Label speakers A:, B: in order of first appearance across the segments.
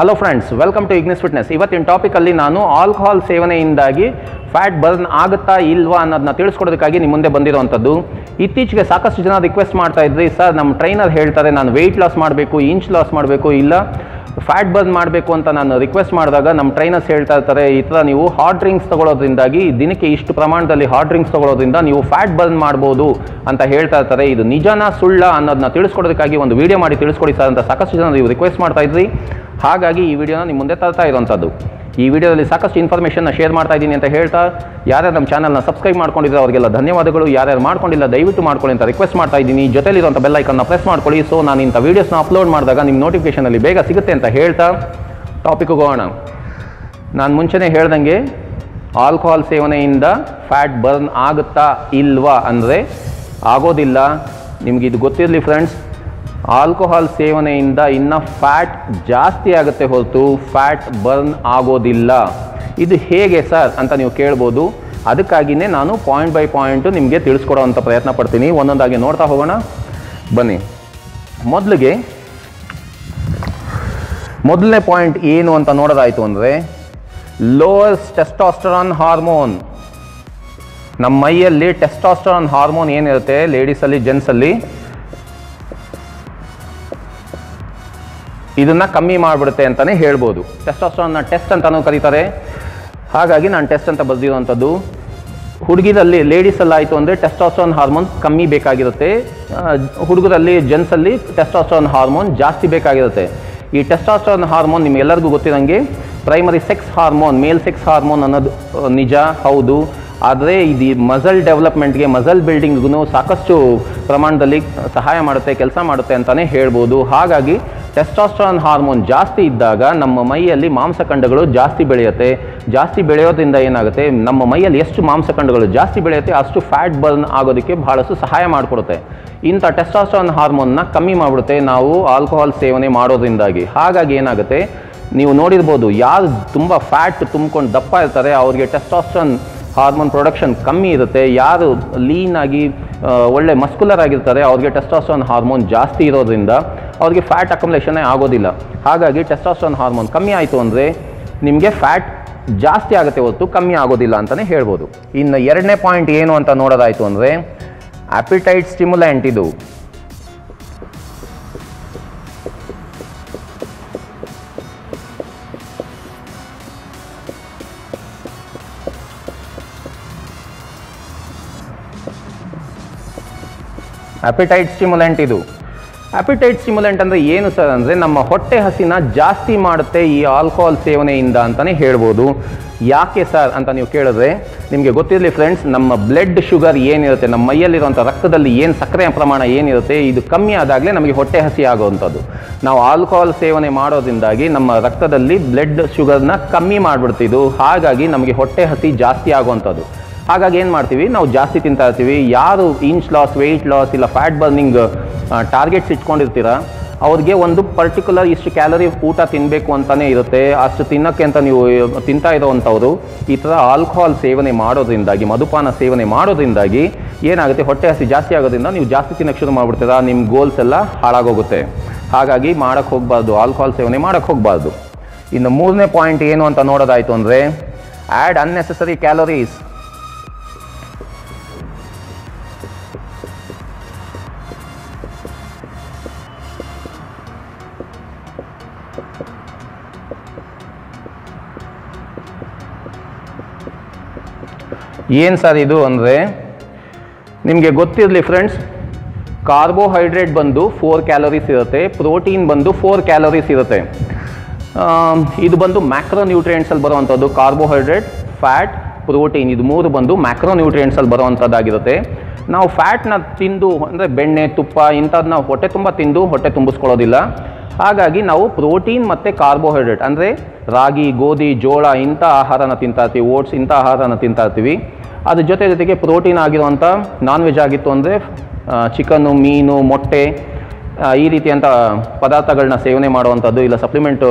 A: Hello friends, welcome to Ignis fitness. ಇವತ್ತಿನ ಟಾಪಿಕಲ್ಲಿ ನಾನು ಆಲ್ಕೋಹಾಲ್ ಸೇವನೆಯಿಂದಾಗಿ ಫ್ಯಾಟ್ ಬರ್ನ್ ಆಗುತ್ತಾ ಇಲ್ವಾ ಅನ್ನೋದನ್ನ ತಿಳಿಸ್ಕೊಡೋದಕ್ಕಾಗಿ ನಿಮ್ಮ ಮುಂದೆ ಬಂದಿರುವಂಥದ್ದು. ಇತ್ತೀಚೆಗೆ ಸಾಕಷ್ಟು ಜನ ರಿಕ್ವೆಸ್ಟ್ ಮಾಡ್ತಾ ಇದ್ರಿ, ಸರ್ ನಮ್ಮ ಟ್ರೈನರ್ ಹೇಳ್ತಾರೆ ನಾನು ವೆಯ್ಟ್ ಲಾಸ್ ಮಾಡಬೇಕು, ಇಂಚ್ ಲಾಸ್ ಮಾಡಬೇಕು, ಇಲ್ಲ ಫ್ಯಾಟ್ ಬರ್ನ್ ಮಾಡಬೇಕು ಅಂತ ನಾನು ರಿಕ್ವೆಸ್ಟ್ ಮಾಡಿದಾಗ ನಮ್ಮ ಟ್ರೈನರ್ಸ್ ಹೇಳ್ತಾ ಇರ್ತಾರೆ, ಈ ಥರ ನೀವು ಹಾಟ್ ಡ್ರಿಂಕ್ಸ್ ತಗೊಳ್ಳೋದ್ರಿಂದಾಗಿ ದಿನಕ್ಕೆ ಇಷ್ಟು ಪ್ರಮಾಣದಲ್ಲಿ ಹಾಟ್ ಡ್ರಿಂಕ್ಸ್ ತಗೊಳ್ಳೋದ್ರಿಂದ ನೀವು ಫ್ಯಾಟ್ ಬರ್ನ್ ಮಾಡ್ಬೋದು ಅಂತ ಹೇಳ್ತಾ ಇರ್ತಾರೆ. ಇದು ನಿಜನಾ ಸುಳ್ಳ ಅನ್ನೋದನ್ನ ತಿಳಿಸ್ಕೊಡೋದಕ್ಕಾಗಿ ಒಂದು ವಿಡಿಯೋ ಮಾಡಿ ತಿಳಿಸ್ಕೊಡಿ ಸರ್ ಅಂತ ಸಾಕಷ್ಟು ಜನ ನೀವು ರಿಕ್ವೆಸ್ಟ್ ಮಾಡ್ತಾ ಇದ್ರಿ. ಹಾಗಾಗಿ ಈ ವಿಡಿಯೋನ ನಿಮ್ಮ ಮುಂದೆ ತರ್ತಾ ಇರುವಂಥದ್ದು. ಈ ವಿಡಿಯೋದಲ್ಲಿ ಸಾಕಷ್ಟು ಇನ್ಫಾರ್ಮೇಷನ್ನ ಶೇರ್ ಮಾಡ್ತಾ ಇದ್ದೀನಿ ಅಂತ ಹೇಳ್ತಾ, ಯಾರ್ಯಾರು ನಮ್ಮ ಚಾನಲ್ನ ಸಬ್ಸ್ಕ್ರೈಬ್ ಮಾಡ್ಕೊಂಡಿದ್ರೆ ಅವರಿಗೆಲ್ಲ ಧನ್ಯವಾದಗಳು. ಯಾರ್ಯಾರು ಮಾಡ್ಕೊಂಡಿಲ್ಲ ದಯವಿಟ್ಟು ಮಾಡ್ಕೊಳ್ಳಿ ಅಂತ ರಿಕ್ವೆಸ್ಟ್ ಮಾಡ್ತಾ ಇದ್ದೀನಿ. ಜೊತೆಲಿರುವಂಥ ಬೆಲ್ ಐಕನ್ನ ಪ್ರೆಸ್ ಮಾಡ್ಕೊಳ್ಳಿ, ಸೊ ನಾನು ಇಂಥ ವೀಡಿಯೋಸ್ನ ಅಪ್ಲೋಡ್ ಮಾಡಿದಾಗ ನಿಮ್ಮ ನೋಟಿಫಿಕೇಷನಲ್ಲಿ ಬೇಗ ಸಿಗುತ್ತೆ ಅಂತ ಹೇಳ್ತಾ ಟಾಪಿಕ್ಗೆ ಹೋಗೋಣ. ನಾನು ಮುಂಚೆನೇ ಹೇಳ್ದಂಗೆ ಆಲ್ಕೋಹಾಲ್ ಸೇವನೆಯಿಂದ ಫ್ಯಾಟ್ ಬರ್ನ್ ಆಗುತ್ತಾ ಇಲ್ವಾ ಅಂದರೆ ಆಗೋದಿಲ್ಲ. ನಿಮಗೆ ಇದು ಗೊತ್ತಿರಲಿ ಫ್ರೆಂಡ್ಸ್, ಆಲ್ಕೋಹಾಲ್ ಸೇವನೆಯಿಂದ ಇನ್ನೂ ಫ್ಯಾಟ್ ಜಾಸ್ತಿ ಆಗುತ್ತೆ ಹೊರತು ಫ್ಯಾಟ್ ಬರ್ನ್ ಆಗೋದಿಲ್ಲ. ಇದು ಹೇಗೆ ಸರ್ ಅಂತ ನೀವು ಕೇಳ್ಬೋದು. ಅದಕ್ಕಾಗಿಯೇ ನಾನು ಪಾಯಿಂಟ್ ಬೈ ಪಾಯಿಂಟು ನಿಮಗೆ ತಿಳಿಸ್ಕೊಡೋವಂಥ ಪ್ರಯತ್ನ ಪಡ್ತೀನಿ. ಒಂದೊಂದಾಗಿ ನೋಡ್ತಾ ಹೋಗೋಣ ಬನ್ನಿ. ಮೊದಲನೇ ಪಾಯಿಂಟ್ ಏನು ಅಂತ ನೋಡೋದಾಯಿತು ಅಂದರೆ, ಲೋಯರ್ಸ್ ಟೆಸ್ಟೋಸ್ಟೆರಾನ್ ಹಾರ್ಮೋನ್. ನಮ್ಮ ಮೈಯಲ್ಲಿ ಟೆಸ್ಟೋಸ್ಟೆರಾನ್ ಹಾರ್ಮೋನ್ ಏನಿರುತ್ತೆ ಲೇಡೀಸಲ್ಲಿ, ಜೆಂಟ್ಸಲ್ಲಿ, ಇದನ್ನು ಕಮ್ಮಿ ಮಾಡಿಬಿಡುತ್ತೆ ಅಂತಲೇ ಹೇಳ್ಬೋದು. ಟೆಸ್ಟೋಸ್ಟೆರಾನ್ನ ಟೆಸ್ಟ್ ಅಂತಲೂ ಕರೀತಾರೆ. ಹಾಗಾಗಿ ನಾನು ಟೆಸ್ಟ್ ಅಂತ ಬರೆದಿರುವಂಥದ್ದು. ಹುಡುಗಿರಲ್ಲಿ, ಲೇಡೀಸಲ್ಲಿ ಆಯಿತು ಅಂದರೆ ಟೆಸ್ಟೋಸ್ಟೆರಾನ್ ಹಾರ್ಮೋನ್ ಕಮ್ಮಿ ಬೇಕಾಗಿರುತ್ತೆ, ಹುಡುಗರಲ್ಲಿ, ಜೆಂಟ್ಸಲ್ಲಿ ಟೆಸ್ಟೋಸ್ಟೆರಾನ್ ಹಾರ್ಮೋನ್ ಜಾಸ್ತಿ ಬೇಕಾಗಿರುತ್ತೆ. ಈ ಟೆಸ್ಟೋಸ್ಟೆರಾನ್ ಹಾರ್ಮೋನ್ ನಿಮಗೆಲ್ಲರಿಗೂ ಗೊತ್ತಿರೋಂಗೆ ಪ್ರೈಮರಿ ಸೆಕ್ಸ್ ಹಾರ್ಮೋನ್, ಮೇಲ್ ಸೆಕ್ಸ್ ಹಾರ್ಮೋನ್ ಅನ್ನೋದು ನಿಜ, ಹೌದು. ಆದರೆ ಇದು ಮಸಲ್ ಡೆವಲಪ್ಮೆಂಟ್ಗೆ, ಮಸಲ್ ಬಿಲ್ಡಿಂಗ್ಗೂ ಸಾಕಷ್ಟು ಪ್ರಮಾಣದಲ್ಲಿ ಸಹಾಯ ಮಾಡುತ್ತೆ, ಕೆಲಸ ಮಾಡುತ್ತೆ ಅಂತಲೇ ಹೇಳ್ಬೋದು. ಹಾಗಾಗಿ ಟೆಸ್ಟೋಸ್ಟೆರಾನ್ ಹಾರ್ಮೋನ್ ಜಾಸ್ತಿ ಇದ್ದಾಗ ನಮ್ಮ ಮೈಯಲ್ಲಿ ಮಾಂಸಖಂಡಗಳು ಜಾಸ್ತಿ ಬೆಳೆಯುತ್ತೆ. ಜಾಸ್ತಿ ಬೆಳೆಯೋದ್ರಿಂದ ಏನಾಗುತ್ತೆ, ನಮ್ಮ ಮೈಯಲ್ಲಿ ಎಷ್ಟು ಮಾಂಸಖಂಡಗಳು ಜಾಸ್ತಿ ಬೆಳೆಯುತ್ತೆ ಅಷ್ಟು ಫ್ಯಾಟ್ ಬರ್ನ್ ಆಗೋದಕ್ಕೆ ಬಹಳಷ್ಟು ಸಹಾಯ ಮಾಡಿಕೊಡುತ್ತೆ. ಇಂಥ ಟೆಸ್ಟೋಸ್ಟೆರಾನ್ ಹಾರ್ಮೋನ್ನ ಕಮ್ಮಿ ಮಾಡಿಬಿಡುತ್ತೆ ನಾವು ಆಲ್ಕೋಹಾಲ್ ಸೇವನೆ ಮಾಡೋದ್ರಿಂದಾಗಿ. ಹಾಗಾಗಿ ಏನಾಗುತ್ತೆ, ನೀವು ನೋಡಿರ್ಬೋದು, ಯಾರು ತುಂಬ ಫ್ಯಾಟ್ ತುಂಬ್ಕೊಂಡು ದಪ್ಪ ಇರ್ತಾರೆ ಅವ್ರಿಗೆ ಟೆಸ್ಟೋಸ್ಟೆರಾನ್ ಹಾರ್ಮೋನ್ ಪ್ರೊಡಕ್ಷನ್ ಕಮ್ಮಿ ಇರುತ್ತೆ. ಯಾರು ಲೀನಾಗಿ ಒಳ್ಳೆ ಮಸ್ಕ್ಯುಲರ್ ಆಗಿರ್ತಾರೆ ಅವ್ರಿಗೆ ಟೆಸ್ಟೋಸ್ಟೆರಾನ್ ಹಾರ್ಮೋನ್ ಜಾಸ್ತಿ ಇರೋದ್ರಿಂದ ಅವ್ರಿಗೆ ಫ್ಯಾಟ್ ಅಕಮುಲೇಷನ್ನೇ ಆಗೋದಿಲ್ಲ. ಹಾಗಾಗಿ ಟೆಸ್ಟೋಸ್ಟೆರಾನ್ ಹಾರ್ಮೋನ್ ಕಮ್ಮಿ ಆಯಿತು ಅಂದರೆ ನಿಮಗೆ ಫ್ಯಾಟ್ ಜಾಸ್ತಿ ಆಗುತ್ತೆ ಹೊರತು ಕಮ್ಮಿ ಆಗೋದಿಲ್ಲ ಅಂತಲೇ ಹೇಳ್ಬೋದು. ಇನ್ನು ಎರಡನೇ ಪಾಯಿಂಟ್ ಏನು ಅಂತ ನೋಡೋದಾಯಿತು ಅಂದರೆ, ಆಪಿಟೈಟ್ ಸ್ಟಿಮ್ಯುಲೆಂಟ್. ಇದು ಆಪಿಟೈಟ್ ಸ್ಟಿಮ್ಯುಲೆಂಟ್. ಇದು ಆಪಿಟೈಟ್ ಸ್ಟಿಮ್ಯುಲೆಂಟ್ ಅಂದರೆ ಏನು ಸರ್ ಅಂದರೆ, ನಮ್ಮ ಹೊಟ್ಟೆ ಹಸಿನ ಜಾಸ್ತಿ ಮಾಡುತ್ತೆ ಈ ಆಲ್ಕೋಹಾಲ್ ಸೇವನೆಯಿಂದ ಅಂತಲೇ ಹೇಳ್ಬೋದು. ಯಾಕೆ ಸರ್ ಅಂತ ನೀವು ಕೇಳಿದ್ರೆ ನಿಮಗೆ ಗೊತ್ತಿರಲಿ ಫ್ರೆಂಡ್ಸ್, ನಮ್ಮ ಬ್ಲಡ್ ಶುಗರ್ ಏನಿರುತ್ತೆ, ನಮ್ಮ ಮೈಯಲ್ಲಿರುವಂಥ ರಕ್ತದಲ್ಲಿ ಏನು ಸಕ್ಕರೆಯ ಪ್ರಮಾಣ ಏನಿರುತ್ತೆ, ಇದು ಕಮ್ಮಿ ಆದಾಗಲೇ ನಮಗೆ ಹೊಟ್ಟೆ ಹಸಿ ಆಗೋವಂಥದ್ದು. ನಾವು ಆಲ್ಕೋಹಾಲ್ ಸೇವನೆ ಮಾಡೋದ್ರಿಂದಾಗಿ ನಮ್ಮ ರಕ್ತದಲ್ಲಿ ಬ್ಲಡ್ ಶುಗರ್ನ ಕಮ್ಮಿ ಮಾಡಿಬಿಡ್ತಿದ್ದು. ಹಾಗಾಗಿ ನಮಗೆ ಹೊಟ್ಟೆ ಹಸಿ ಜಾಸ್ತಿ ಆಗುವಂಥದ್ದು. ಹಾಗಾಗಿ ಏನು ಮಾಡ್ತೀವಿ, ನಾವು ಜಾಸ್ತಿ ತಿಂತಾ ಇರ್ತೀವಿ. ಯಾರು ಇಂಚ್ ಲಾಸ್, ವೆಯ್ಟ್ ಲಾಸ್, ಇಲ್ಲ ಫ್ಯಾಟ್ ಬರ್ನಿಂಗ್ ಟಾರ್ಗೆಟ್ಸ್ ಇಟ್ಕೊಂಡಿರ್ತೀರ ಅವ್ರಿಗೆ ಒಂದು ಪರ್ಟಿಕ್ಯುಲರ್ ಇಷ್ಟು ಕ್ಯಾಲರಿ ಊಟ ತಿನ್ನಬೇಕು ಅಂತಲೇ ಇರುತ್ತೆ. ಅಷ್ಟು ತಿನ್ನೋಕ್ಕೆ ಅಂತ ನೀವು ತಿಂತಾ ಇರೋವಂಥವ್ರು ಈ ಥರ ಆಲ್ಕೋಹಾಲ್ ಸೇವನೆ ಮಾಡೋದ್ರಿಂದಾಗಿ, ಮಧುಪಾನ ಸೇವನೆ ಮಾಡೋದ್ರಿಂದಾಗಿ ಏನಾಗುತ್ತೆ, ಹೊಟ್ಟೆ ಹಸಿ ಜಾಸ್ತಿ ಆಗೋದ್ರಿಂದ ನೀವು ಜಾಸ್ತಿ ತಿನ್ನೋಕ್ಕೆ ಶುರು ಮಾಡಿಬಿಡ್ತೀರಾ, ನಿಮ್ಮ ಗೋಲ್ಸ್ ಎಲ್ಲ ಹಾಳಾಗೋಗುತ್ತೆ. ಹಾಗಾಗಿ ಮಾಡೋಕ್ಕೆ ಹೋಗಬಾರ್ದು, ಆಲ್ಕೋಹಾಲ್ ಸೇವನೆ ಮಾಡೋಕ್ಕೆ ಹೋಗಬಾರ್ದು. ಇನ್ನು ಮೂರನೇ ಪಾಯಿಂಟ್ ಏನು ಅಂತ ನೋಡೋದಾಯಿತು ಅಂದರೆ, ಆ್ಯಡ್ ಅನ್ನೆಸೆಸರಿ ಕ್ಯಾಲರೀಸ್. ಏನು ಸರ್ ಇದು ಅಂದರೆ, ನಿಮಗೆ ಗೊತ್ತಿರಲಿ ಫ್ರೆಂಡ್ಸ್, ಕಾರ್ಬೋಹೈಡ್ರೇಟ್ ಬಂದು 4 ಕ್ಯಾಲರೀಸ್ ಇರುತ್ತೆ, ಪ್ರೋಟೀನ್ ಬಂದು 4 ಕ್ಯಾಲರೀಸ್ ಇರುತ್ತೆ. ಇದು ಬಂದು ಮ್ಯಾಕ್ರೋ ನ್ಯೂಟ್ರಿಯೆಂಟ್ಸಲ್ಲಿ ಬರುವಂಥದ್ದು. ಕಾರ್ಬೋಹೈಡ್ರೇಟ್, ಫ್ಯಾಟ್, ಪ್ರೋಟೀನ್, ಇದು ಮೂರು ಬಂದು ಮ್ಯಾಕ್ರೋ ನ್ಯೂಟ್ರಿಯೆಂಟ್ಸಲ್ಲಿ ಬರುವಂಥದ್ದಾಗಿರುತ್ತೆ. ನಾವು ಫ್ಯಾಟ್ನ ತಿಂದು ಅಂದರೆ ಬೆಣ್ಣೆ, ತುಪ್ಪ ಇಂಥದ್ದನ್ನ ಹೊಟ್ಟೆ ತುಂಬ ತಿಂದು ಹೊಟ್ಟೆ ತುಂಬಿಸ್ಕೊಳ್ಳೋದಿಲ್ಲ. ಹಾಗಾಗಿ ನಾವು ಪ್ರೋಟೀನ್ ಮತ್ತು ಕಾರ್ಬೋಹೈಡ್ರೇಟ್ ಅಂದರೆ ರಾಗಿ, ಗೋಧಿ, ಜೋಳ ಇಂಥ ಆಹಾರನ ತಿಂತಾ ಇರ್ತೀವಿ, ಓಟ್ಸ್ ಇಂಥ ಆಹಾರನ ತಿಂತಾ ಇರ್ತೀವಿ. ಅದ್ರ ಜೊತೆಗೆ ಪ್ರೋಟೀನ್ ಆಗಿರುವಂಥ ನಾನ್ ವೆಜ್ ಆಗಿತ್ತು ಅಂದರೆ ಚಿಕನ್ನು, ಮೀನು, ಮೊಟ್ಟೆ ಈ ರೀತಿಯಂಥ ಪದಾರ್ಥಗಳನ್ನ ಸೇವನೆ ಮಾಡುವಂಥದ್ದು, ಇಲ್ಲ ಸಪ್ಲಿಮೆಂಟ್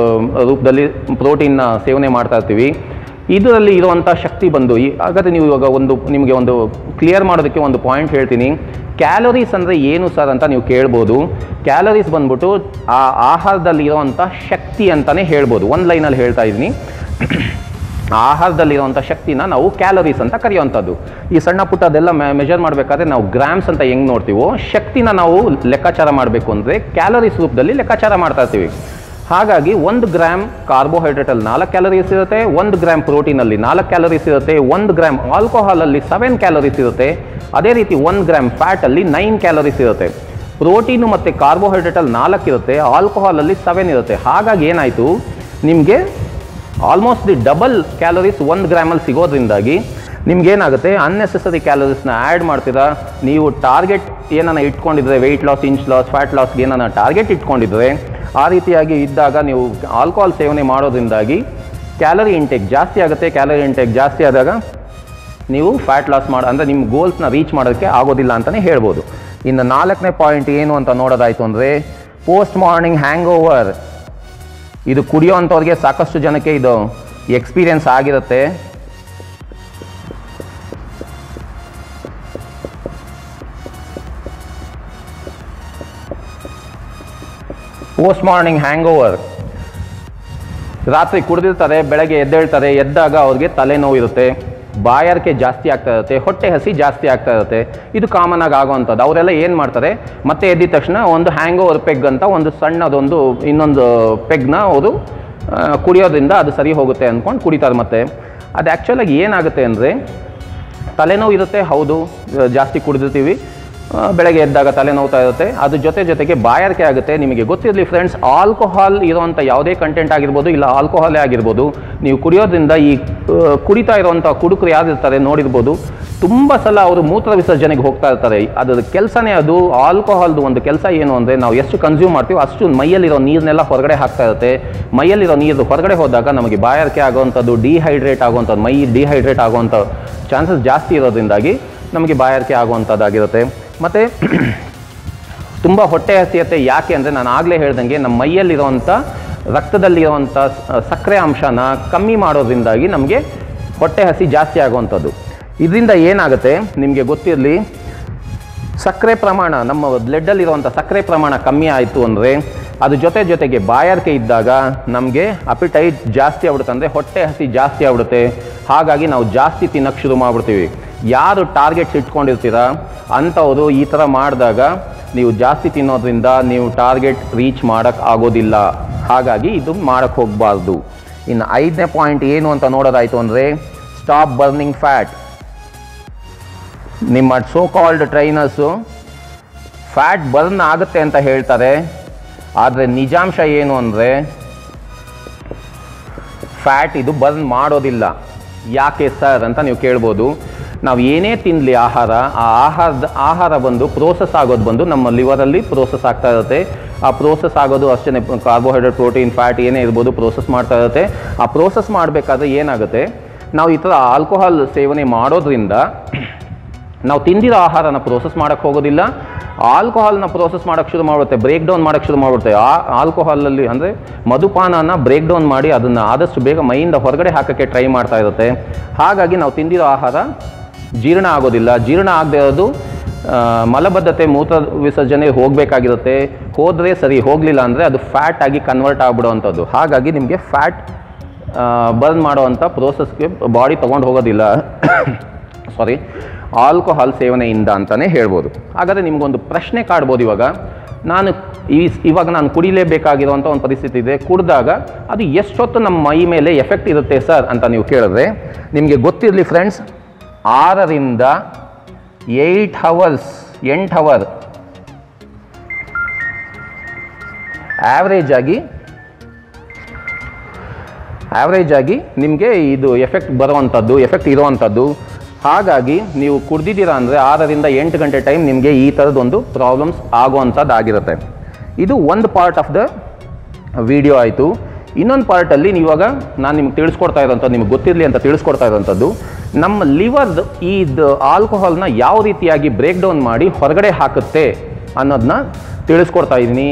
A: ರೂಪದಲ್ಲಿ ಪ್ರೋಟೀನ್ನ ಸೇವನೆ ಮಾಡ್ತಾ ಇರ್ತೀವಿ. ಇದರಲ್ಲಿ ಇರುವಂಥ ಶಕ್ತಿ ಬಂದು ಹಾಗಾದರೆ ನೀವು ಇವಾಗ ನಿಮಗೆ ಒಂದು ಕ್ಲಿಯರ್ ಮಾಡೋದಕ್ಕೆ ಒಂದು ಪಾಯಿಂಟ್ ಹೇಳ್ತೀನಿ. ಕ್ಯಾಲರೀಸ್ ಅಂದರೆ ಏನು ಸರ್ ಅಂತ ನೀವು ಕೇಳ್ಬೋದು. ಕ್ಯಾಲರೀಸ್ ಬಂದ್ಬಿಟ್ಟು ಆ ಆಹಾರದಲ್ಲಿರೋವಂಥ ಶಕ್ತಿ ಅಂತಲೇ ಹೇಳ್ಬೋದು. ಒಂದು ಲೈನಲ್ಲಿ ಹೇಳ್ತಾ ಇದ್ದೀನಿ, ಆಹಾರದಲ್ಲಿರುವಂಥ ಶಕ್ತಿನ ನಾವು ಕ್ಯಾಲರೀಸ್ ಅಂತ ಕರೆಯುವಂಥದ್ದು. ಈ ಸಣ್ಣ ಪುಟ್ಟ ಅದೆಲ್ಲ ಮೆಜರ್ ಮಾಡಬೇಕಾದ್ರೆ ನಾವು ಗ್ರಾಮ್ಸ್ ಅಂತ ಹೆಂಗೆ ನೋಡ್ತೀವೋ, ಶಕ್ತಿನ ನಾವು ಲೆಕ್ಕಾಚಾರ ಮಾಡಬೇಕು ಅಂದರೆ ಕ್ಯಾಲರೀಸ್ ರೂಪದಲ್ಲಿ ಲೆಕ್ಕಾಚಾರ ಮಾಡ್ತಾ ಇರ್ತೀವಿ. ಹಾಗಾಗಿ 1 ಗ್ರಾಮ್ ಕಾರ್ಬೋಹೈಡ್ರೇಟಲ್ಲಿ 4 ಕ್ಯಾಲರೀಸ್ ಇರುತ್ತೆ, 1 ಗ್ರಾಮ್ ಪ್ರೋಟೀನಲ್ಲಿ 4 ಕ್ಯಾಲರೀಸ್ ಇರುತ್ತೆ, 1 ಗ್ರಾಮ್ ಆಲ್ಕೋಹಾಲಲ್ಲಿ 7 ಕ್ಯಾಲರೀಸ್ ಇರುತ್ತೆ, ಅದೇ ರೀತಿ 1 ಗ್ರಾಮ್ ಫ್ಯಾಟಲ್ಲಿ 9 ಕ್ಯಾಲರೀಸ್ ಇರುತ್ತೆ. ಪ್ರೋಟೀನು ಮತ್ತು ಕಾರ್ಬೋಹೈಡ್ರೇಟಲ್ಲಿ 4 ಇರುತ್ತೆ, ಆಲ್ಕೋಹಾಲಲ್ಲಿ 7 ಇರುತ್ತೆ. ಹಾಗಾಗಿ ಏನಾಯಿತು, ನಿಮಗೆ ಆಲ್ಮೋಸ್ಟ್ ದಿ ಡಬಲ್ ಕ್ಯಾಲರೀಸ್ 1 ಗ್ರಾಮಲ್ಲಿ ಸಿಗೋದ್ರಿಂದಾಗಿ ನಿಮ್ಗೇನಾಗುತ್ತೆ, ಅನ್ನೆಸೆಸರಿ ಕ್ಯಾಲರೀಸ್ನ ಆ್ಯಡ್ ಮಾಡ್ತೀರಾ. ನೀವು ಟಾರ್ಗೆಟ್ ಏನಾನ ಇಟ್ಕೊಂಡಿದ್ರೆ, weight loss, inch loss, fat ಲಾಸ್ಗೆ ಏನಾನ ಟಾರ್ಗೆಟ್ ಇಟ್ಕೊಂಡಿದ್ರೆ, ಆ ರೀತಿಯಾಗಿ ಇದ್ದಾಗ ನೀವು ಆಲ್ಕೋಹಾಲ್ ಸೇವನೆ ಮಾಡೋದ್ರಿಂದಾಗಿ ಕ್ಯಾಲರಿ ಇಂಟೇಕ್ ಜಾಸ್ತಿ ಆಗುತ್ತೆ. ಕ್ಯಾಲರಿ ಇಂಟೇಕ್ ಜಾಸ್ತಿ ಆದಾಗ ನೀವು ಫ್ಯಾಟ್ ಲಾಸ್ ಅಂದರೆ ನಿಮ್ಮ ಗೋಲ್ಸ್ನ ರೀಚ್ ಮಾಡೋಕ್ಕೆ ಆಗೋದಿಲ್ಲ ಅಂತಲೇ ಹೇಳ್ಬೋದು. ಇನ್ನು 4ನೇ ಪಾಯಿಂಟ್ ಏನು ಅಂತ ನೋಡೋದಾಯಿತು ಅಂದರೆ ಪೋಸ್ಟ್ ಮಾರ್ನಿಂಗ್ ಹ್ಯಾಂಗ್ ಓವರ್. ಇದು ಕುಡಿಯೋವಂಥವ್ರಿಗೆ ಸಾಕಷ್ಟು ಜನಕ್ಕೆ ಇದು ಎಕ್ಸ್ಪೀರಿಯನ್ಸ್ ಆಗಿರುತ್ತೆ. ಪೋಸ್ಟ್ ಮಾರ್ನಿಂಗ್ ಹ್ಯಾಂಗ್ ಓವರ್, ರಾತ್ರಿ ಕುಡಿದಿರ್ತಾರೆ, ಬೆಳಗ್ಗೆ ಎದ್ದೇಳ್ತಾರೆ, ಎದ್ದಾಗ ಅವ್ರಿಗೆ ತಲೆನೋವು ಇರುತ್ತೆ, ಬಾಯಾರಿಕೆ ಜಾಸ್ತಿ ಆಗ್ತಾ ಇರುತ್ತೆ, ಹೊಟ್ಟೆ ಹಸಿ ಜಾಸ್ತಿ ಆಗ್ತಾ ಇರುತ್ತೆ. ಇದು ಕಾಮನ್ ಆಗಿ ಆಗೋವಂಥದ್ದು. ಅವರೆಲ್ಲ ಏನು ಮಾಡ್ತಾರೆ, ಮತ್ತೆ ಎದ್ದಿದ ತಕ್ಷಣ ಒಂದು ಹ್ಯಾಂಗ್ ಓವರ್ ಪೆಗ್ ಅಂತ ಒಂದು ಸಣ್ಣದೊಂದು ಇನ್ನೊಂದು ಪೆಗ್ನ ಅವರು ಕುಡಿಯೋದ್ರಿಂದ ಅದು ಸರಿ ಹೋಗುತ್ತೆ ಅಂದ್ಕೊಂಡು ಕುಡಿತಾರೆ. ಮತ್ತೆ ಅದು ಆ್ಯಕ್ಚುಲಾಗಿ ಏನಾಗುತ್ತೆ ಅಂದರೆ, ತಲೆನೋವು ಇರುತ್ತೆ, ಹೌದು, ಜಾಸ್ತಿ ಕುಡಿದಿರ್ತೀವಿ, ಬೆಳಗ್ಗೆ ಎದ್ದಾಗ ತಲೆನೋವ್ತಾ ಇರುತ್ತೆ, ಅದ್ರ ಜೊತೆಗೆ ಬಾಯಾರಿಕೆ ಆಗುತ್ತೆ. ನಿಮಗೆ ಗೊತ್ತಿರಲಿ ಫ್ರೆಂಡ್ಸ್, ಆಲ್ಕೋಹಾಲ್ ಇರೋವಂಥ ಯಾವುದೇ ಕಂಟೆಂಟ್ ಆಗಿರ್ಬೋದು, ಇಲ್ಲ ಆಲ್ಕೋಹಾಲೇ ಆಗಿರ್ಬೋದು, ನೀವು ಕುಡಿಯೋದ್ರಿಂದ ಈ ಕುಡಿತಾ ಇರೋವಂಥ ಕುಡುಕರು ಯಾರಿರ್ತಾರೆ ನೋಡಿರ್ಬೋದು, ತುಂಬ ಸಲ ಅವರು ಮೂತ್ರ ವಿಸರ್ಜನೆಗೆ ಹೋಗ್ತಾ ಇರ್ತಾರೆ. ಅದರ ಕೆಲಸನೇ ಅದು. ಆಲ್ಕೋಹಾಲ್ದು ಒಂದು ಕೆಲಸ ಏನು ಅಂದರೆ, ನಾವು ಎಷ್ಟು ಕನ್ಸ್ಯೂಮ್ ಮಾಡ್ತೀವೋ ಅಷ್ಟು ಮೈಯಲ್ಲಿರೋ ನೀರನ್ನೆಲ್ಲ ಹೊರಗಡೆ ಹಾಕ್ತಾ ಇರುತ್ತೆ. ಮೈಯಲ್ಲಿರೋ ನೀರು ಹೊರಗಡೆ ಹೋದಾಗ ನಮಗೆ ಬಾಯಾರಿಕೆ ಆಗೋವಂಥದ್ದು, ಡಿಹೈಡ್ರೇಟ್ ಆಗುವಂಥದ್ದು, ಮೈ ಡಿಹೈಡ್ರೇಟ್ ಆಗುವಂಥ ಚಾನ್ಸಸ್ ಜಾಸ್ತಿ ಇರೋದ್ರಿಂದಾಗಿ ನಮಗೆ ಬಾಯಾರಿಕೆ ಆಗುವಂಥದ್ದಾಗಿರುತ್ತೆ. ಮತ್ತು ತುಂಬ ಹೊಟ್ಟೆ ಹಸಿಯತ್ತೆ. ಯಾಕೆ ಅಂದರೆ, ನಾನು ಆಗಲೇ ಹೇಳ್ದಂಗೆ ನಮ್ಮ ಮೈಯಲ್ಲಿರುವಂಥ ರಕ್ತದಲ್ಲಿರುವಂಥ ಸಕ್ಕರೆ ಅಂಶನ ಕಮ್ಮಿ ಮಾಡೋದ್ರಿಂದಾಗಿ ನಮಗೆ ಹೊಟ್ಟೆ ಹಸಿ ಜಾಸ್ತಿ ಆಗುವಂಥದ್ದು. ಇದರಿಂದ ಏನಾಗುತ್ತೆ ನಿಮಗೆ ಗೊತ್ತಿರಲಿ, ಸಕ್ಕರೆ ಪ್ರಮಾಣ, ನಮ್ಮ ಬ್ಲಡ್ಡಲ್ಲಿರುವಂಥ ಸಕ್ಕರೆ ಪ್ರಮಾಣ ಕಮ್ಮಿ ಆಯಿತು ಅಂದರೆ ಅದು ಜೊತೆಗೆ ಬಾಯಾರಿಕೆ ಇದ್ದಾಗ ನಮಗೆ ಅಪಿಟೈಟ್ ಜಾಸ್ತಿ ಆಗ್ಬಿಡುತ್ತೆ, ಅಂದರೆ ಹೊಟ್ಟೆ ಹಸಿ ಜಾಸ್ತಿ ಆಗ್ಬಿಡುತ್ತೆ. ಹಾಗಾಗಿ ನಾವು ಜಾಸ್ತಿ ತಿನ್ನೋಕ್ಕೆ ಶುರು ಮಾಡಿಬಿಡ್ತೀವಿ. ಯಾರು ಟಾರ್ಗೆಟ್ಸ್ ಇಟ್ಕೊಂಡಿರ್ತೀರಾ ಅಂಥವರು ಈ ಥರ ಮಾಡಿದಾಗ ನೀವು ಜಾಸ್ತಿ ತಿನ್ನೋದ್ರಿಂದ ನೀವು ಟಾರ್ಗೆಟ್ ರೀಚ್ ಮಾಡೋಕ್ಕೆ ಆಗೋದಿಲ್ಲ. ಹಾಗಾಗಿ ಇದು ಮಾಡೋಕ್ಕೆ ಹೋಗಬಾರ್ದು. ಇನ್ನು 5ನೇ ಪಾಯಿಂಟ್ ಏನು ಅಂತ ನೋಡೋದಾಯಿತು ಅಂದರೆ, ಸ್ಟಾಪ್ ಬರ್ನಿಂಗ್ ಫ್ಯಾಟ್. ನಿಮ್ಮ so called trainers fat burn ಆಗುತ್ತೆ ಅಂತ ಹೇಳ್ತಾರೆ, ಆದರೆ ನಿಜಾಂಶ ಏನು ಅಂದರೆ ಫ್ಯಾಟ್ ಇದು ಬರ್ನ್ ಮಾಡೋದಿಲ್ಲ. ಯಾಕೆ ಸರ್ ಅಂತ ನೀವು ಕೇಳ್ಬೋದು. ನಾವು ಏನೇ ತಿನ್ನಲಿ ಆಹಾರ ಬಂದು ಪ್ರೋಸೆಸ್ ಆಗೋದು ಬಂದು ನಮ್ಮ ಲಿವರಲ್ಲಿ ಪ್ರೋಸೆಸ್ ಆಗ್ತಾ ಇರುತ್ತೆ. ಆ ಪ್ರೋಸೆಸ್ ಆಗೋದು ಅಷ್ಟೇ, ಕಾರ್ಬೋಹೈಡ್ರೇಟ್, ಪ್ರೋಟೀನ್, ಫ್ಯಾಟ್ ಏನೇ ಇರ್ಬೋದು ಪ್ರೋಸೆಸ್ ಮಾಡ್ತಾ ಇರುತ್ತೆ. ಆ ಪ್ರೋಸೆಸ್ ಮಾಡಬೇಕಾದ್ರೆ ಏನಾಗುತ್ತೆ, ನಾವು ಈ ಥರ ಆಲ್ಕೋಹಾಲ್ ಸೇವನೆ ಮಾಡೋದ್ರಿಂದ ನಾವು ತಿಂದಿರೋ ಆಹಾರನ ಪ್ರೋಸೆಸ್ ಮಾಡೋಕ್ಕೆ ಹೋಗೋದಿಲ್ಲ, ಆಲ್ಕೋಹಾಲ್ನ ಪ್ರೋಸೆಸ್ ಮಾಡೋಕ್ಕೆ ಶುರು ಮಾಡುತ್ತೆ, ಬ್ರೇಕ್ ಡೌನ್ ಮಾಡೋಕ್ಕೆ ಶುರು ಮಾಡಿಬಿಡುತ್ತೆ. ಆಲ್ಕೋಹಾಲಲ್ಲಿ ಅಂದರೆ ಮಧುಪಾನನ ಬ್ರೇಕ್ ಡೌನ್ ಮಾಡಿ ಅದನ್ನು ಆದಷ್ಟು ಬೇಗ ಮೈಯಿಂದ ಹೊರಗಡೆ ಹಾಕೋಕ್ಕೆ ಟ್ರೈ ಮಾಡ್ತಾ ಇರುತ್ತೆ. ಹಾಗಾಗಿ ನಾವು ತಿಂದಿರೋ ಆಹಾರ ಜೀರ್ಣ ಆಗೋದಿಲ್ಲ. ಜೀರ್ಣ ಆಗದೆ ಇರೋದು ಮಲಬದ್ಧತೆ, ಮೂತ್ರ ವಿಸರ್ಜನೆ ಹೋಗಬೇಕಾಗಿರುತ್ತೆ. ಹೋದರೆ ಸರಿ, ಹೋಗಲಿಲ್ಲ ಅಂದರೆ ಅದು ಫ್ಯಾಟ್ ಆಗಿ ಕನ್ವರ್ಟ್ ಆಗಿಬಿಡೋವಂಥದ್ದು. ಹಾಗಾಗಿ ನಿಮಗೆ ಫ್ಯಾಟ್ ಬರ್ನ್ ಮಾಡೋವಂಥ ಪ್ರೋಸೆಸ್ಗೆ ಬಾಡಿ ತೊಗೊಂಡು ಹೋಗೋದಿಲ್ಲ ಸಾರಿ ಆಲ್ಕೋಹಾಲ್ ಸೇವನೆಯಿಂದ ಅಂತಲೇ ಹೇಳ್ಬೋದು. ಹಾಗಾದರೆ ನಿಮಗೊಂದು ಪ್ರಶ್ನೆ ಕಾಡ್ಬೋದು, ಇವಾಗ ನಾನು ಕುಡಿಲೇಬೇಕಾಗಿರುವಂಥ ಒಂದು ಪರಿಸ್ಥಿತಿ ಇದೆ, ಕುಡಿದಾಗ ಅದು ಎಷ್ಟೊತ್ತು ನಮ್ಮ ಮೈ ಮೇಲೆ ಎಫೆಕ್ಟ್ ಇರುತ್ತೆ ಸರ್ ಅಂತ ನೀವು ಕೇಳಿದ್ರೆ, ನಿಮಗೆ ಗೊತ್ತಿರಲಿ ಫ್ರೆಂಡ್ಸ್, 6 ರಿಂದ 8 ಅವರ್ ಆ್ಯಾವ್ರೇಜ್ ಆಗಿ ನಿಮಗೆ ಇದು ಎಫೆಕ್ಟ್ ಇರುವಂಥದ್ದು. ಹಾಗಾಗಿ ನೀವು ಕುಡ್ದಿದ್ದೀರಾ ಅಂದರೆ 6 ರಿಂದ 8 ಗಂಟೆ ಟೈಮ್ ನಿಮಗೆ ಈ ಥರದೊಂದು ಪ್ರಾಬ್ಲಮ್ಸ್ ಆಗುವಂಥದ್ದಾಗಿರುತ್ತೆ. ಇದು ಒಂದು ಪಾರ್ಟ್ ಆಫ್ ದ ವಿಡಿಯೋ ಆಯಿತು. ಇನ್ನೊಂದು ಪಾರ್ಟಲ್ಲಿ ಇವಾಗ ನಾನು ನಿಮ್ಗೆ ತಿಳಿಸ್ಕೊಡ್ತಾ ಇರೋಂಥದ್ದು, ನಿಮ್ಗೆ ಗೊತ್ತಿರಲಿ ಅಂತ ತಿಳಿಸ್ಕೊಡ್ತಾ ಇರೋಂಥದ್ದು, ನಮ್ಮ ಲಿವರ್ದು ಇದು ಆಲ್ಕೋಹಾಲ್ನ ಯಾವ ರೀತಿಯಾಗಿ ಬ್ರೇಕ್ ಡೌನ್ ಮಾಡಿ ಹೊರಗಡೆ ಹಾಕುತ್ತೆ ಅನ್ನೋದನ್ನ ತಿಳಿಸ್ಕೊಡ್ತಾ ಇದ್ದೀನಿ.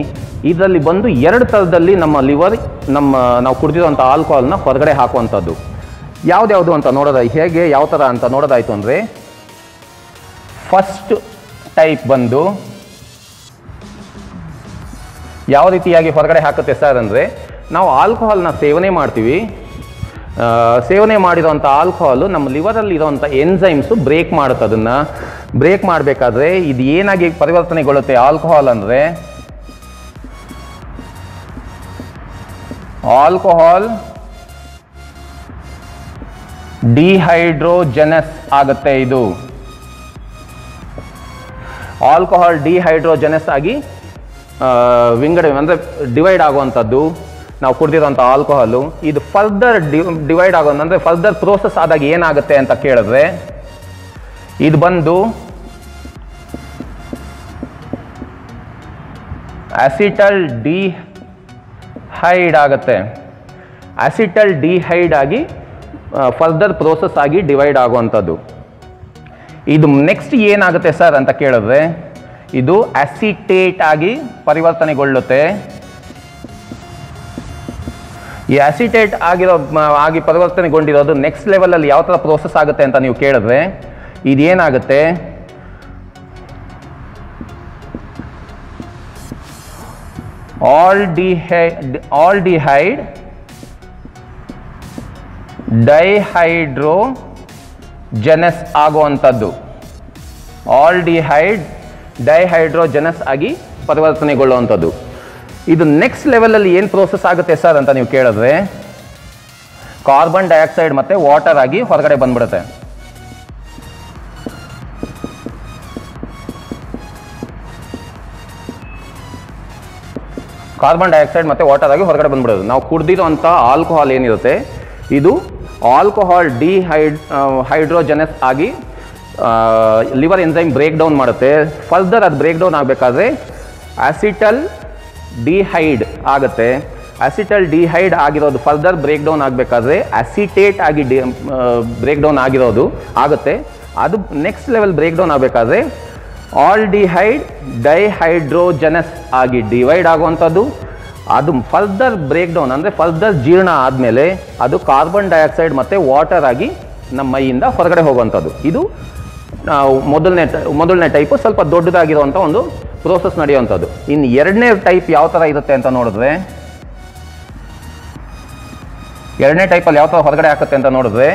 A: ಇದರಲ್ಲಿ ಬಂದು 2 ಥರದಲ್ಲಿ ನಮ್ಮ ಲಿವರ್ ನಾವು ಕುಡಿದಿರೋಂಥ ಆಲ್ಕೋಹಾಲ್ನ ಹೊರಗಡೆ ಹಾಕುವಂಥದ್ದು. ಯಾವ್ದು ಅಂತ ನೋಡೋದು ಯಾವ ಥರ ಅಂತ ನೋಡೋದಾಯಿತು ಅಂದರೆ, ಫಸ್ಟ್ ಟೈಪ್ ಬಂದು ಯಾವ ರೀತಿಯಾಗಿ ಹೊರಗಡೆ ಹಾಕುತ್ತೆ ಸರ್ ಅಂದರೆ, ನಾವು ಆಲ್ಕೋಹಾಲ್ನ ಸೇವನೆ ಮಾಡ್ತೀವಿ. ಸೇವನೆ ಮಾಡಿರೋಂಥ ಆಲ್ಕೋಹಾಲು ನಮ್ಮ ಲಿವರಲ್ಲಿ ಇರೋವಂಥ ಎನ್ಸೈಮ್ಸು ಬ್ರೇಕ್ ಮಾಡುತ್ತೆ. ಅದನ್ನು ಬ್ರೇಕ್ ಮಾಡಬೇಕಾದ್ರೆ ಇದು ಏನಾಗಿ ಪರಿವರ್ತನೆಗೊಳ್ಳುತ್ತೆ ಆಲ್ಕೋಹಾಲ್ ಅಂದರೆ, ಆಲ್ಕೋಹಾಲ್ ಡಿಹೈಡ್ರೋಜನಸ್ ಆಗುತ್ತೆ. ಇದು ಆಲ್ಕೋಹಾಲ್ ಡಿಹೈಡ್ರೋಜನಸ್ ಆಗಿ ವಿಂಗಡಣೆ ಅಂದರೆ ಡಿವೈಡ್ ಆಗುವಂಥದ್ದು ನಾವು ಕುಡಿದಿರೋಂಥ ಆಲ್ಕೋಹಾಲು. ಇದು ಫರ್ದರ್ ಡಿವೈಡ್ ಆಗೋದು ಅಂದರೆ ಫರ್ದರ್ ಪ್ರೋಸೆಸ್ ಆದಾಗ ಏನಾಗುತ್ತೆ ಅಂತ ಕೇಳಿದ್ರೆ, ಇದು ಬಂದು ಅಸಿಟಲ್ ಡಿಹೈಡ್ ಆಗುತ್ತೆ. ಅಸಿಟಲ್ ಡಿಹೈಡ್ ಆಗಿ ಫರ್ದರ್ ಪ್ರೋಸೆಸ್ ಆಗಿ ಡಿವೈಡ್ ಆಗುವಂಥದ್ದು. ಇದು ನೆಕ್ಸ್ಟ್ ಏನಾಗುತ್ತೆ ಸರ್ ಅಂತ ಕೇಳಿದ್ರೆ, ಇದು ಅಸಿಟೇಟ್ ಆಗಿ ಪರಿವರ್ತನೆಗೊಳ್ಳುತ್ತೆ. ಈ ಅಸಿಟೇಟ್ ಆಗಿ ಪರಿವರ್ತನೆಗೊಂಡಿರೋದು ನೆಕ್ಸ್ಟ್ ಲೆವೆಲಲ್ಲಿ ಯಾವ ಥರ ಪ್ರೋಸೆಸ್ ಆಗುತ್ತೆ ಅಂತ ನೀವು ಕೇಳಿದ್ರೆ, ಇದೇನಾಗುತ್ತೆ, ಆಲ್ಡಿಹೈಡ್ ಡೈಹೈಡ್ರೋಜನಸ್ ಆಗುವಂಥದ್ದು. ಆಲ್ಡಿಹೈಡ್ ಡೈಹೈಡ್ರೋಜನಸ್ ಆಗಿ ಪರಿವರ್ತನೆಗೊಳ್ಳುವಂಥದ್ದು. ಇದು ನೆಕ್ಸ್ಟ್ ಲೆವೆಲಲ್ಲಿ ಏನು ಪ್ರೋಸೆಸ್ ಆಗುತ್ತೆ ಸರ್ ಅಂತ ನೀವು ಕೇಳಿದ್ರೆ, ಕಾರ್ಬನ್ ಡೈಆಕ್ಸೈಡ್ ಮತ್ತು ವಾಟರ್ ಆಗಿ ಹೊರಗಡೆ ಬಂದ್ಬಿಡುತ್ತೆ. ಕಾರ್ಬನ್ ಡೈಆಕ್ಸೈಡ್ ಮತ್ತು ವಾಟರ್ ಆಗಿ ಹೊರಗಡೆ ಬಂದ್ಬಿಡೋದು. ನಾವು ಕುಡಿದಿರೋಂಥ ಆಲ್ಕೋಹಾಲ್ ಏನಿರುತ್ತೆ, ಇದು ಆಲ್ಕೋಹಾಲ್ ಹೈಡ್ರೋಜನಸ್ ಆಗಿ ಲಿವರ್ ಎನ್ಸೈಮ್ ಬ್ರೇಕ್ ಡೌನ್ ಮಾಡುತ್ತೆ. ಫರ್ದರ್ ಅದು ಬ್ರೇಕ್ ಡೌನ್ ಆಗಬೇಕಾದ್ರೆ ಅಸಿಟಲ್ ಡಿಹೈಡ್ ಆಗುತ್ತೆ. ಅಸಿಟಲ್ ಡಿಹೈಡ್ ಆಗಿರೋದು ಫರ್ದರ್ ಬ್ರೇಕ್ ಡೌನ್ ಆಗಬೇಕಾದ್ರೆ ಅಸಿಟೇಟ್ ಆಗಿ ಬ್ರೇಕ್ ಡೌನ್ ಆಗಿರೋದು ಆಗುತ್ತೆ. ಅದು ನೆಕ್ಸ್ಟ್ ಲೆವೆಲ್ ಬ್ರೇಕ್ ಡೌನ್ ಆಗಬೇಕಾದ್ರೆ ಆಲ್ಡಿಹೈಡ್ ಡೈಹೈಡ್ರೋಜನಸ್ ಆಗಿ ಡಿವೈಡ್ ಆಗುವಂಥದ್ದು. ಅದು ಫರ್ದರ್ ಬ್ರೇಕ್ ಡೌನ್ ಅಂದರೆ ಫರ್ದರ್ ಜೀರ್ಣ ಆದಮೇಲೆ ಅದು ಕಾರ್ಬನ್ ಡೈಆಕ್ಸೈಡ್ ಮತ್ತು ವಾಟರ್ ಆಗಿ ನಮ್ಮ ಮೈಯಿಂದ ಹೊರಗಡೆ ಹೋಗುವಂಥದ್ದು. ಇದು ಮೊದಲನೇ ಟೈಪು ಸ್ವಲ್ಪ ದೊಡ್ಡದಾಗಿರುವಂಥ ಒಂದು ಪ್ರೋಸೆಸ್ ನಡೆಯುವಂಥದ್ದು. ಇನ್ನು ಎರಡನೇ ಟೈಪ್ ಯಾವ ಥರ ಇರುತ್ತೆ ಅಂತ ನೋಡಿದ್ರೆ, ಎರಡನೇ ಟೈಪಲ್ಲಿ ಯಾವ ಥರ ಹೊರಗಡೆ ಹಾಕುತ್ತೆ ಅಂತ ನೋಡಿದ್ರೆ,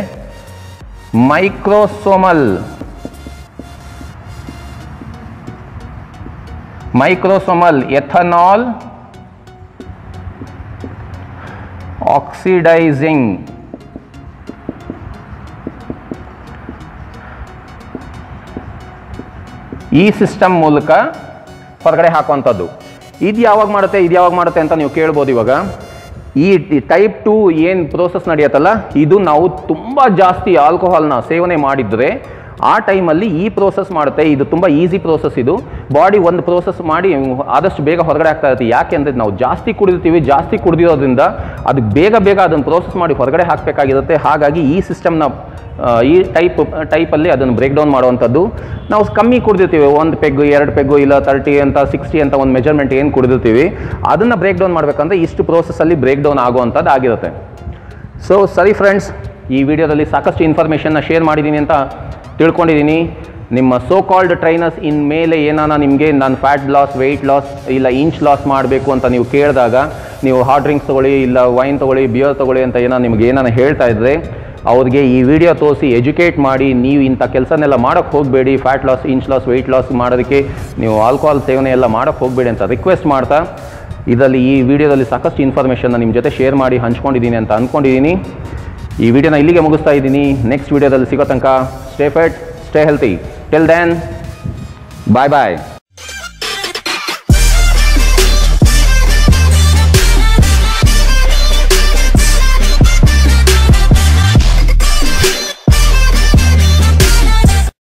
A: ಮೈಕ್ರೋಸೋಮಲ್ ಎಥನಾಲ್ ಆಕ್ಸಿಡೈಸಿಂಗ್ ಈ ಸಿಸ್ಟಮ್ ಮೂಲಕ ಹೊರಗಡೆ ಹಾಕುವಂಥದ್ದು. ಇದು ಯಾವಾಗ ಮಾಡುತ್ತೆ ಅಂತ ನೀವು ಕೇಳ್ಬೋದು. ಇವಾಗ ಈ ಟೈಪ್ 2 ಏನು ಪ್ರೋಸೆಸ್ ನಡೆಯುತ್ತಲ್ಲ, ಇದು ನಾವು ತುಂಬ ಜಾಸ್ತಿ ಆಲ್ಕೋಹಾಲ್ನ ಸೇವನೆ ಮಾಡಿದರೆ ಆ ಟೈಮಲ್ಲಿ ಈ ಪ್ರೋಸೆಸ್ ಮಾಡುತ್ತೆ. ಇದು ತುಂಬ ಈಸಿ ಪ್ರೋಸೆಸ್. ಇದು ಬಾಡಿ ಒಂದು ಪ್ರೋಸೆಸ್ ಮಾಡಿ ಆದಷ್ಟು ಬೇಗ ಹೊರಗಡೆ ಆಗ್ತಾ ಇರುತ್ತೆ. ಯಾಕೆ ಅಂದರೆ ನಾವು ಜಾಸ್ತಿ ಕುಡಿದಿರೋದ್ರಿಂದ ಅದು ಬೇಗ ಅದನ್ನು ಪ್ರೋಸೆಸ್ ಮಾಡಿ ಹೊರಗಡೆ ಹಾಕಬೇಕಾಗಿರುತ್ತೆ. ಹಾಗಾಗಿ ಈ ಸಿಸ್ಟಮ್ನ ಈ ಟೈಪಲ್ಲಿ ಅದನ್ನು ಬ್ರೇಕ್ ಡೌನ್ ಮಾಡುವಂಥದ್ದು. ನಾವು ಕಮ್ಮಿ ಕುಡಿದಿರ್ತೀವಿ, 1 ಪೆಗ್ 2 ಪೆಗ್ಗು ಇಲ್ಲ 30 ಅಂತ 60 ಅಂತ ಒಂದು ಮೆಜರ್ಮೆಂಟ್ ಏನು ಕುಡಿದಿರ್ತೀವಿ, ಅದನ್ನು ಬ್ರೇಕ್ ಡೌನ್ ಮಾಡಬೇಕಂದ್ರೆ ಇಷ್ಟು ಪ್ರೋಸೆಸ್ಸಲ್ಲಿ ಬ್ರೇಕ್ ಡೌನ್ ಆಗುವಂಥದ್ದು ಆಗಿರುತ್ತೆ. ಸೊ ಸರಿ ಫ್ರೆಂಡ್ಸ್, ಈ ವಿಡಿಯೋದಲ್ಲಿ ಸಾಕಷ್ಟು ಇನ್ಫಾರ್ಮೇಷನ್ನ ಶೇರ್ ಮಾಡಿದ್ದೀನಿ ಅಂತ ತಿಳ್ಕೊಂಡಿದ್ದೀನಿ. ನಿಮ್ಮ ಸೋ ಕಾಲ್ಡ್ ಟ್ರೈನರ್ಸ್ ಇನ್ಮೇಲೆ ನಿಮಗೆ ನಾನು ಫ್ಯಾಟ್ ಲಾಸ್, ವೆಯ್ಟ್ ಲಾಸ್ ಇಲ್ಲ ಇಂಚ್ ಲಾಸ್ ಮಾಡಬೇಕು ಅಂತ ನೀವು ಕೇಳಿದಾಗ, ನೀವು ಹಾಟ್ ಡ್ರಿಂಕ್ಸ್ ತೊಗೊಳ್ಳಿ ಇಲ್ಲ ವೈನ್ ತೊಗೊಳ್ಳಿ ಬಿಯರ್ ತೊಗೊಳ್ಳಿ ಅಂತ ನಿಮಗೆ ಹೇಳ್ತಾ ಇದ್ದರೆ ಅವ್ರಿಗೆ ಈ ವಿಡಿಯೋ ತೋರಿಸಿ ಎಜುಕೇಟ್ ಮಾಡಿ, ನೀವು ಇಂಥ ಕೆಲಸನೆಲ್ಲ ಮಾಡೋಕ್ಕೆ ಹೋಗಬೇಡಿ, fat loss, inch loss, weight loss ಮಾಡೋದಕ್ಕೆ ನೀವು ಆಲ್ಕೋಹಾಲ್ ಸೇವನೆ ಎಲ್ಲ ಮಾಡೋಕ್ಕೆ ಹೋಗಬೇಡಿ ಅಂತ ರಿಕ್ವೆಸ್ಟ್ ಮಾಡ್ತಾ, ಇದರಲ್ಲಿ ಈ ವಿಡಿಯೋದಲ್ಲಿ ಸಾಕಷ್ಟು ಇನ್ಫಾರ್ಮೇಷನ್ನ ನಿಮ್ಮ ಜೊತೆ ಶೇರ್ ಮಾಡಿ ಹಂಚ್ಕೊಂಡಿದ್ದೀನಿ ಅಂತ ಅಂದ್ಕೊಂಡಿದ್ದೀನಿ. ಈ ವಿಡಿಯೋನ ಇಲ್ಲಿಗೆ ಮುಗಿಸ್ತಾ ಇದ್ದೀನಿ. ನೆಕ್ಸ್ಟ್ ವಿಡಿಯೋದಲ್ಲಿ ಸಿಗೋ ತನಕ stay fit, stay healthy. Till then, bye ಬಾಯ್.